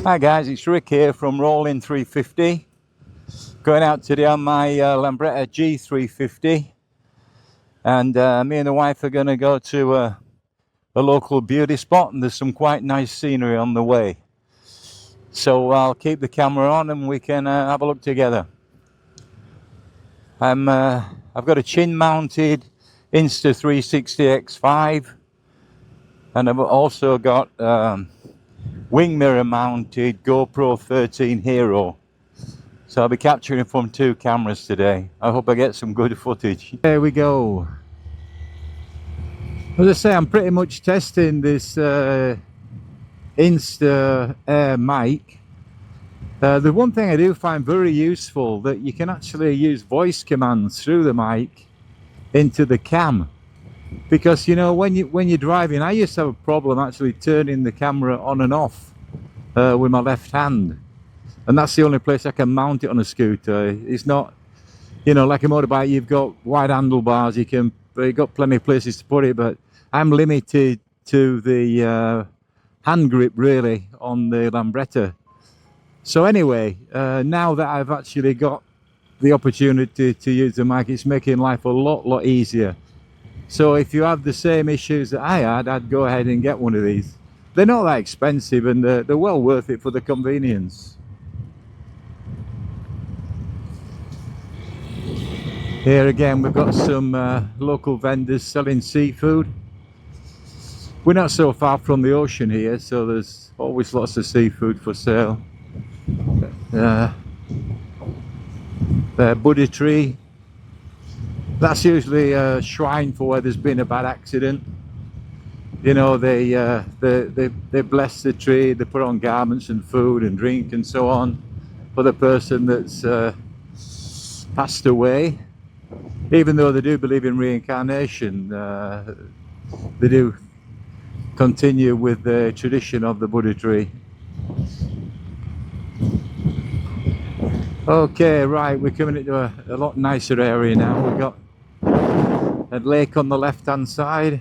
Hi guys, it's Rick here from Rolling 350. Going out today on my Lambretta G350, and me and the wife are going to go to a local beauty spot, and there's some quite nice scenery on the way. So I'll keep the camera on and we can have a look together. I've got a chin mounted Insta 360 X5, and I've also got wing mirror mounted GoPro 13 Hero. So I'll be capturing from 2 cameras today. I hope I get some good footage. There we go. As I say, I'm pretty much testing this Insta Air mic. The one thing I do find very useful, that you can actually use voice commands through the mic into the cam. Because you know, when you're driving, I used to have a problem actually turning the camera on and off with my left hand, and that's the only place I can mount it on a scooter. It's not, you know, like a motorbike. You've got wide handlebars, you've got plenty of places to put it, but I'm limited to the hand grip really on the Lambretta. So anyway, now that I've actually got the opportunity to use the mic, it's making life a lot easier. So if you have the same issues that I had, I'd go ahead and get one of these. They're not that expensive, and they're well worth it for the convenience. Here again, we've got some local vendors selling seafood. We're not so far from the ocean here, so there's always lots of seafood for sale. The Buddha tree. That's usually a shrine for where there's been a bad accident. You know, they bless the tree, they put on garments and food and drink and so on for the person that's passed away. Even though they do believe in reincarnation, they do continue with the tradition of the Buddha tree. Okay, right, we're coming into a lot nicer area now. We've got a lake on the left hand side.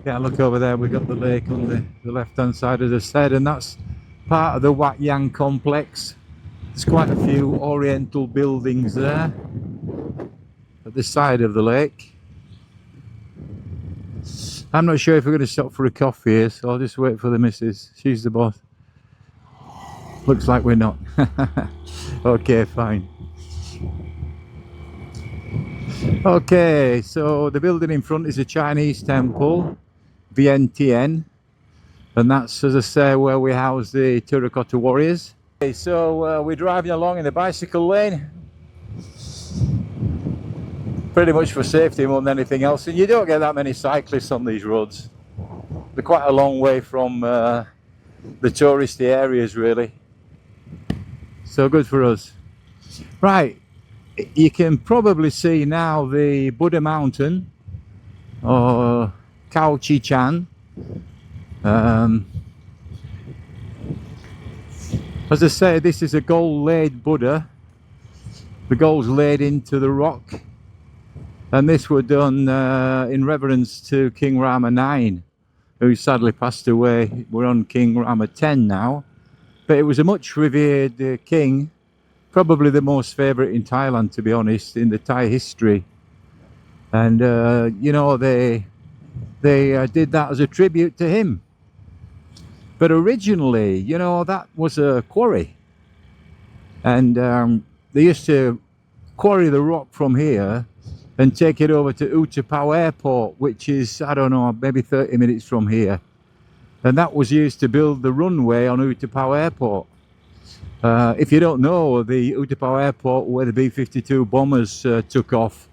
Yeah, look over there, we've got the lake on the left hand side, as I said, and that's part of the Wat Yang complex. There's quite a few oriental buildings there at the side of the lake. I'm not sure if we're going to stop for a coffee here, so I'll just wait for the missus. She's the boss. Looks like we're not. Okay, fine. Okay, so the building in front is a Chinese temple, Vientiane, and that's, as I say, where we house the terracotta warriors. Okay, so we're driving along in the bicycle lane, pretty much for safety more than anything else, and you don't get that many cyclists on these roads. They're quite a long way from the touristy areas really, so good for us. Right, you can probably see now the Buddha mountain, or Khao Chi-chan. As I say, this is a gold laid Buddha. The gold's laid into the rock, and this was done in reverence to King Rama IX, who sadly passed away. We're on King Rama X now, but it was a much revered king, probably the most favourite in Thailand, to be honest, in the Thai history. And you know, they did that as a tribute to him. But originally, you know, that was a quarry, and they used to quarry the rock from here and take it over to Utapao Airport, which is, I don't know, maybe 30 minutes from here. And that was used to build the runway on Utapao Airport. If you don't know, the Utapao Airport, where the B-52 bombers took off,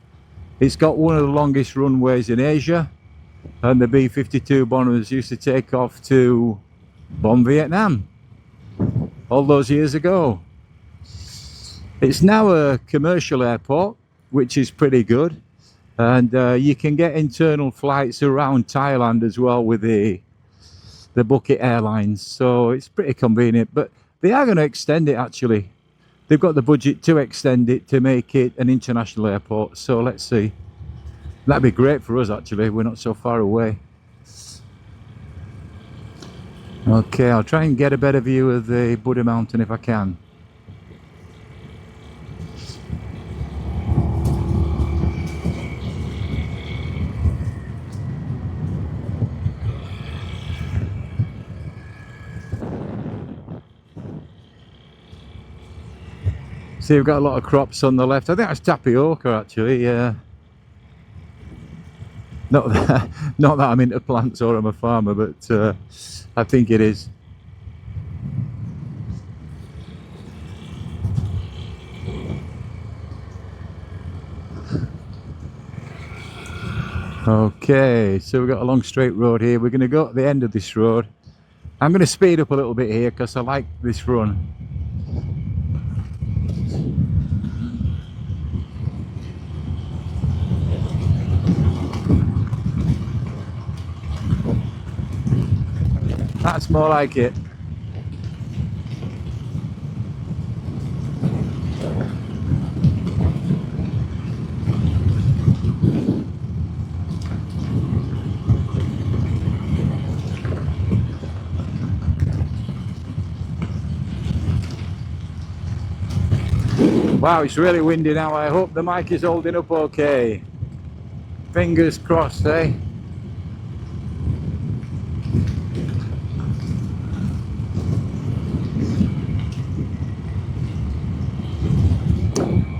it's got one of the longest runways in Asia, and the B-52 bombers used to take off to bomb Vietnam all those years ago. It's now a commercial airport, which is pretty good, and you can get internal flights around Thailand as well with the bucket airlines, so it's pretty convenient. But they are going to extend it actually. They've got the budget to extend it to make it an international airport, so let's see. That'd be great for us actually, we're not so far away. Okay, I'll try and get a better view of the Buddha mountain if I can. See, we've got a lot of crops on the left. I think that's tapioca actually. Not that I'm into plants or I'm a farmer, but I think it is. Okay, so we've got a long straight road here. We're going to go at the end of this road. I'm going to speed up a little bit here because I like this run. That's more like it. Wow, it's really windy now. I hope the mic is holding up okay. Fingers crossed, eh?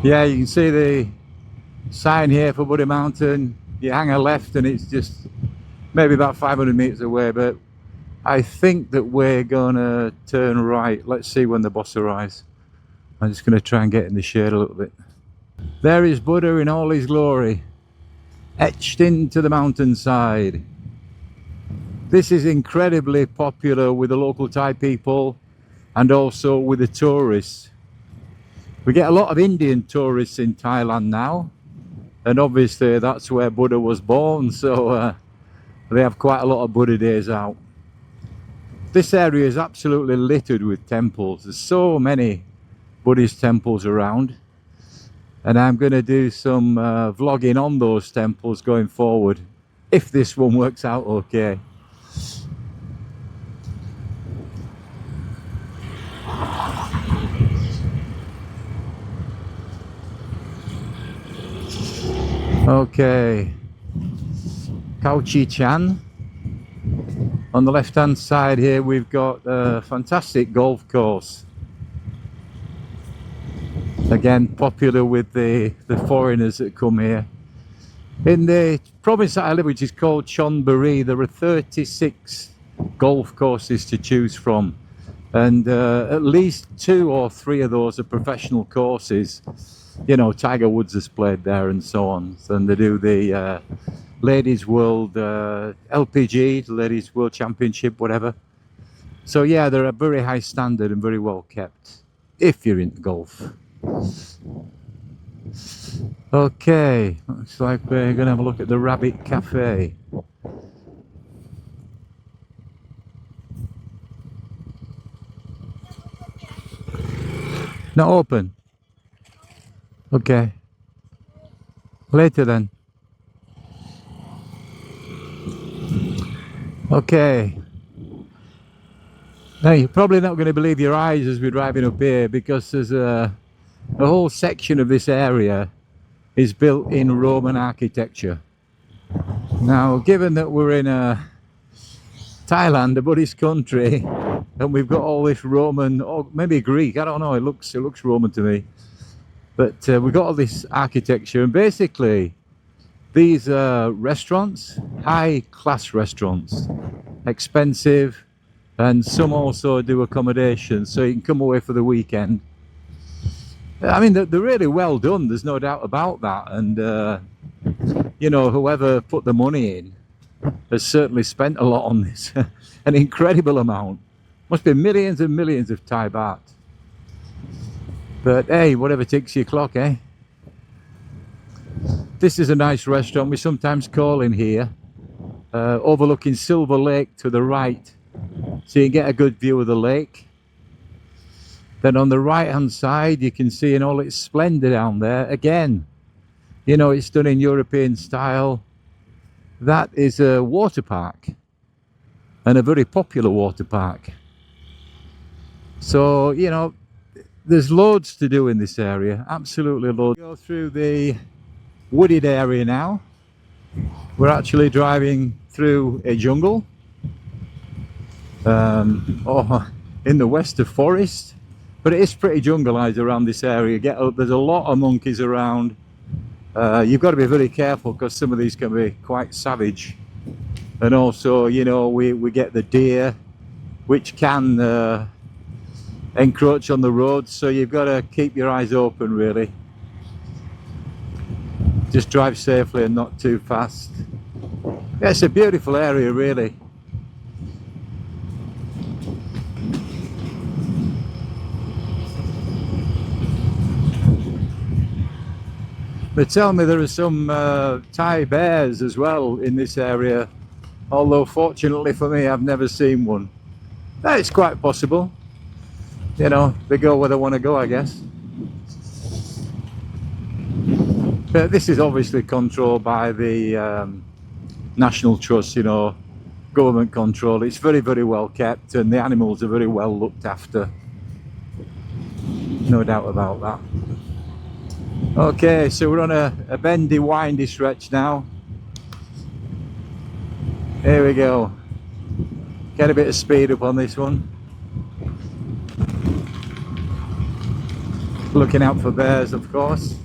Yeah, you can see the sign here for Buddha Mountain. You hang a left and it's just maybe about 500 meters away, but I think that we're gonna turn right. Let's see when the boss arrives. I'm just gonna try and get in the shade a little bit. There is Buddha in all his glory, etched into the mountainside. This is incredibly popular with the local Thai people and also with the tourists. We get a lot of Indian tourists in Thailand now, and obviously that's where Buddha was born, so they have quite a lot of Buddha days out. This area is absolutely littered with temples. There's so many Buddhist temples around, and I'm going to do some vlogging on those temples going forward, if this one works out okay. Okay, Khao Chan. On the left hand side here we've got a fantastic golf course. Again, popular with the foreigners that come here. In the province that I live, which is called Chonburi, there are 36 golf courses to choose from, and at least 2 or 3 of those are professional courses. You know, Tiger Woods has played there and so on, and they do the Ladies World LPG, the Ladies World Championship, whatever. So yeah, they're a very high standard and very well kept if you're into golf. Okay, looks like we're gonna have a look at the Rabbit Cafe. Not open. Okay, later then. Okay, now you're probably not going to believe your eyes as we're driving up here, because there's a whole section of this area is built in Roman architecture. Now, given that we're in Thailand, a Buddhist country, and we've got all this Roman, or maybe Greek, I don't know, it looks Roman to me. But we've got all this architecture, and basically these restaurants, high-class restaurants, expensive, and some also do accommodation, so you can come away for the weekend. I mean, they're really well done, there's no doubt about that, and you know, whoever put the money in has certainly spent a lot on this, an incredible amount. Must be millions and millions of Thai baht. But hey, whatever ticks your clock, eh? This is a nice restaurant we sometimes call in here, overlooking Silver Lake to the right, so you get a good view of the lake. Then on the right hand side you can see in all its splendour down there, again, You know, it's done in European style. That is a water park, and a very popular water park. So, you know, there's loads to do in this area, absolutely loads. Go through the wooded area now. We're actually driving through a jungle, or in the west of forest, but it is pretty jungleized around this area. There's a lot of monkeys around. You've got to be very careful because some of these can be quite savage, and also, you know, we get the deer, which can encroach on the road, so you've got to keep your eyes open, really. Just drive safely and not too fast. Yeah, it's a beautiful area, really. They tell me there are some Thai bears as well in this area, although fortunately for me I've never seen one. It's quite possible. You know, they go where they want to go, I guess. But this is obviously controlled by the National Trust, you know, government control. It's very, very well kept, and the animals are very well looked after. No doubt about that. Okay, so we're on a bendy, windy stretch now. Here we go. Get a bit of speed up on this one. Looking out for bears, of course.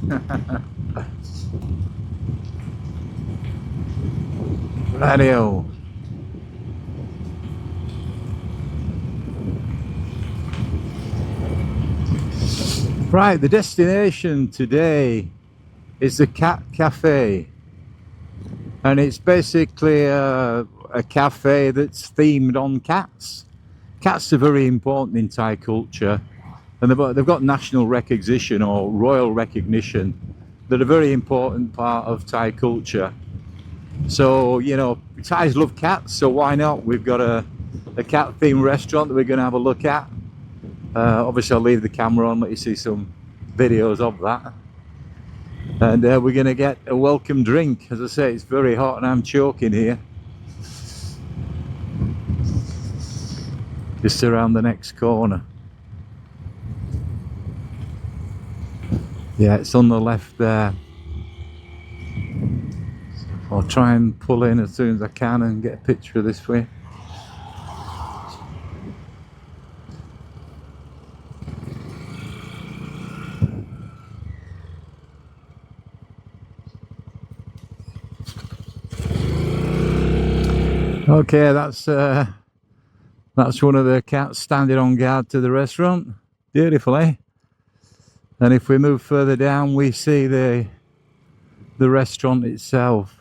Radio. Right, the destination today is the Cat Cafe, and it's basically a cafe that's themed on cats. Cats are very important in Thai culture, and they've got national recognition or royal recognition. They're a very important part of Thai culture. So, you know, Thais love cats, so why not? We've got a cat themed restaurant that we're going to have a look at. Obviously I'll leave the camera on, let you see some videos of that. And we're going to get a welcome drink. As I say, it's very hot and I'm choking here. Just around the next corner. Yeah, it's on the left there. I'll try and pull in as soon as I can and get a picture of this way. Okay, that's one of the cats standing on guard to the restaurant. Beautiful, eh? And if we move further down, we see the restaurant itself.